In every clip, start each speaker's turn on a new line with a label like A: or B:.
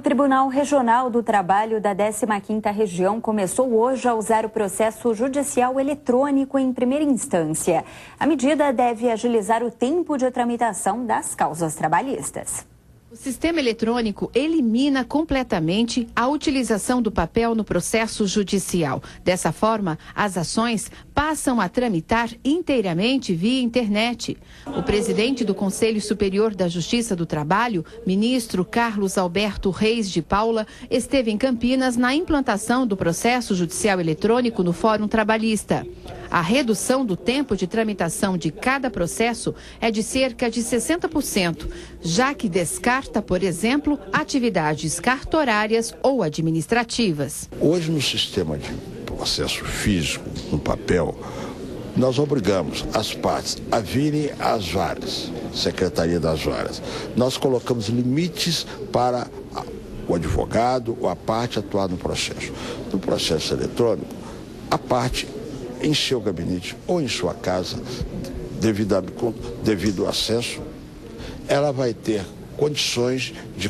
A: Tribunal Regional do Trabalho da 15ª Região começou hoje a usar o processo judicial eletrônico em primeira instância. A medida deve agilizar o tempo de tramitação das causas trabalhistas.
B: O sistema eletrônico elimina completamente a utilização do papel no processo judicial. Dessa forma, as ações passam a tramitar inteiramente via internet. O presidente do Conselho Superior da Justiça do Trabalho, ministro Carlos Alberto Reis de Paula, esteve em Campinas na implantação do processo judicial eletrônico no Fórum Trabalhista. A redução do tempo de tramitação de cada processo é de cerca de 60%, já que descarta, por exemplo, atividades cartorárias ou administrativas.
C: Hoje, no sistema de processo físico, no papel, nós obrigamos as partes a virem às varas, Secretaria das Varas. Nós colocamos limites para o advogado ou a parte atuar no processo. No processo eletrônico, a parte em seu gabinete ou em sua casa, devido ao acesso, ela vai ter condições de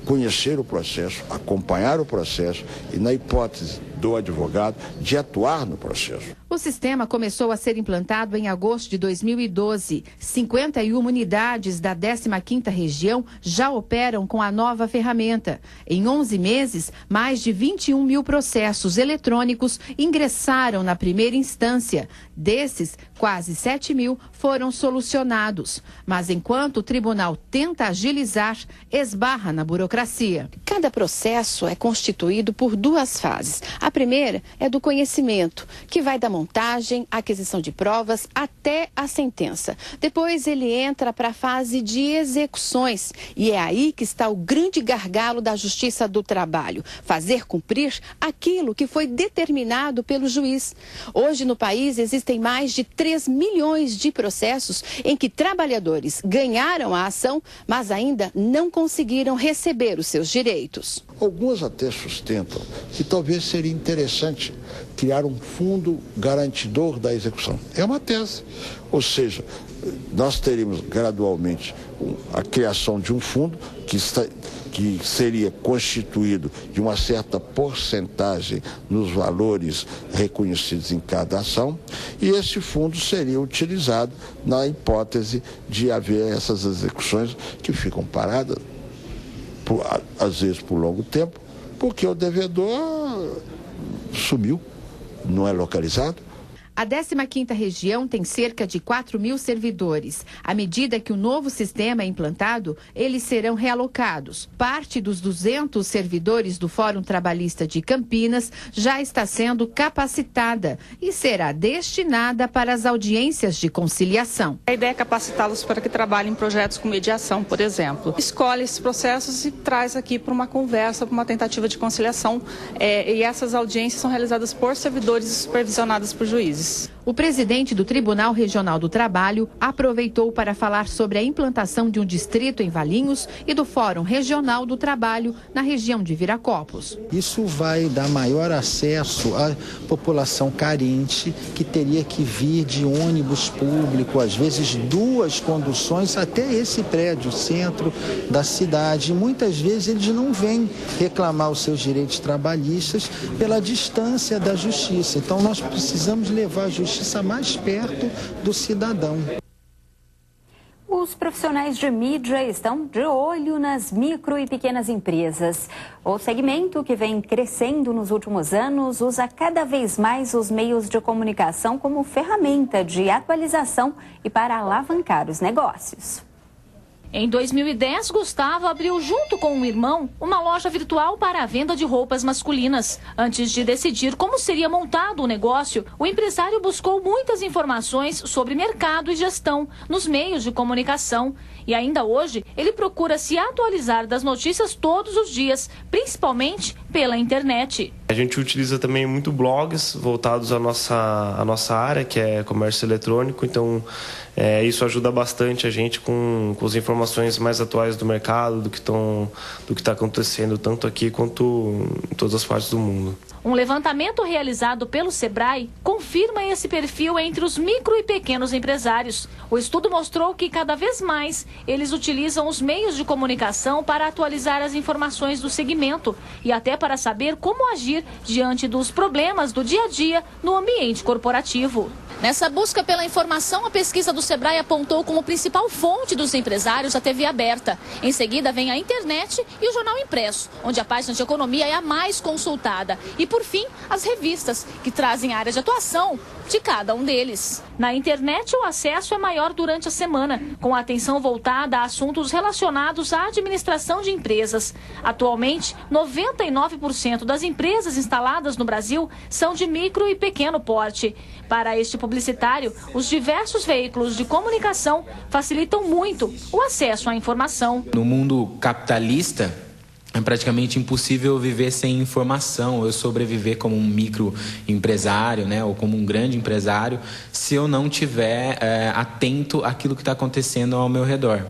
C: conhecer o processo, acompanhar o processo e, na hipótese do advogado, de atuar no processo.
B: O sistema começou a ser implantado em agosto de 2012. 51 unidades da 15ª Região já operam com a nova ferramenta. Em 11 meses, mais de 21 mil processos eletrônicos ingressaram na primeira instância. Desses, quase 7 mil foram solucionados. Mas enquanto o tribunal tenta agilizar, esbarra na burocracia. Cada processo é constituído por duas fases. A primeira é do conhecimento, que vai da montagem, aquisição de provas até a sentença. Depois ele entra para a fase de execuções e é aí que está o grande gargalo da Justiça do Trabalho, fazer cumprir aquilo que foi determinado pelo juiz. Hoje no país existem mais de 3 milhões de processos em que trabalhadores ganharam a ação, mas ainda não conseguiram receber os seus direitos.
C: Alguns até sustentam que talvez seria interessante criar um fundo garantidor da execução. É uma tese. Ou seja, nós teríamos gradualmente a criação de um fundo que seria constituído de uma certa porcentagem nos valores reconhecidos em cada ação, e esse fundo seria utilizado na hipótese de haver essas execuções que ficam paradas, às vezes por longo tempo, porque o devedor sumiu, não é localizado.
B: A 15ª Região tem cerca de 4 mil servidores. À medida que o novo sistema é implantado, eles serão realocados. Parte dos 200 servidores do Fórum Trabalhista de Campinas já está sendo capacitada e será destinada para as audiências de conciliação.
D: A ideia é capacitá-los para que trabalhem em projetos com mediação, por exemplo. Escolhe esses processos e traz aqui para uma conversa, para uma tentativa de conciliação. E essas audiências são realizadas por servidores e supervisionadas por juízes.
B: O presidente do Tribunal Regional do Trabalho aproveitou para falar sobre a implantação de um distrito em Valinhos e do Fórum Regional do Trabalho na região de Viracopos.
E: Isso vai dar maior acesso à população carente, que teria que vir de ônibus público, às vezes 2 conduções até esse prédio, centro da cidade. Muitas vezes eles não vêm reclamar os seus direitos trabalhistas pela distância da justiça. Então nós precisamos levar a justiça mais perto do cidadão.
A: Os profissionais de mídia estão de olho nas micro e pequenas empresas. O segmento, que vem crescendo nos últimos anos, usa cada vez mais os meios de comunicação como ferramenta de atualização e para alavancar os negócios.
F: Em 2010, Gustavo abriu junto com um irmão uma loja virtual para a venda de roupas masculinas. Antes de decidir como seria montado o negócio, o empresário buscou muitas informações sobre mercado e gestão nos meios de comunicação. E ainda hoje, ele procura se atualizar das notícias todos os dias, principalmente pela internet.
G: A gente utiliza também muito blogs voltados à nossa área, que é comércio eletrônico, então isso ajuda bastante a gente com as informações mais atuais do mercado, do que está acontecendo tanto aqui quanto em todas as partes do mundo.
F: Um levantamento realizado pelo Sebrae confirma esse perfil entre os micro e pequenos empresários. O estudo mostrou que cada vez mais eles utilizam os meios de comunicação para atualizar as informações do segmento e até para saber como agir diante dos problemas do dia a dia no ambiente corporativo. Nessa busca pela informação, a pesquisa do Sebrae apontou como principal fonte dos empresários a TV aberta. Em seguida vem a internet e o jornal impresso, onde a página de economia é a mais consultada. E por fim, as revistas, que trazem a área de atuação de cada um deles. Na internet, o acesso é maior durante a semana, com a atenção voltada a assuntos relacionados à administração de empresas. Atualmente, 99% das empresas instaladas no Brasil são de micro e pequeno porte. Para este publicitário, os diversos veículos de comunicação facilitam muito o acesso à informação.
H: No mundo capitalista, é praticamente impossível viver sem informação, eu sobreviver como um microempresário, né, ou como um grande empresário, se eu não estiver atento àquilo que está acontecendo ao meu redor.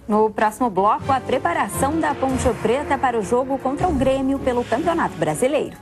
A: No próximo bloco, a preparação da Ponte Preta para o jogo contra o Grêmio pelo Campeonato Brasileiro.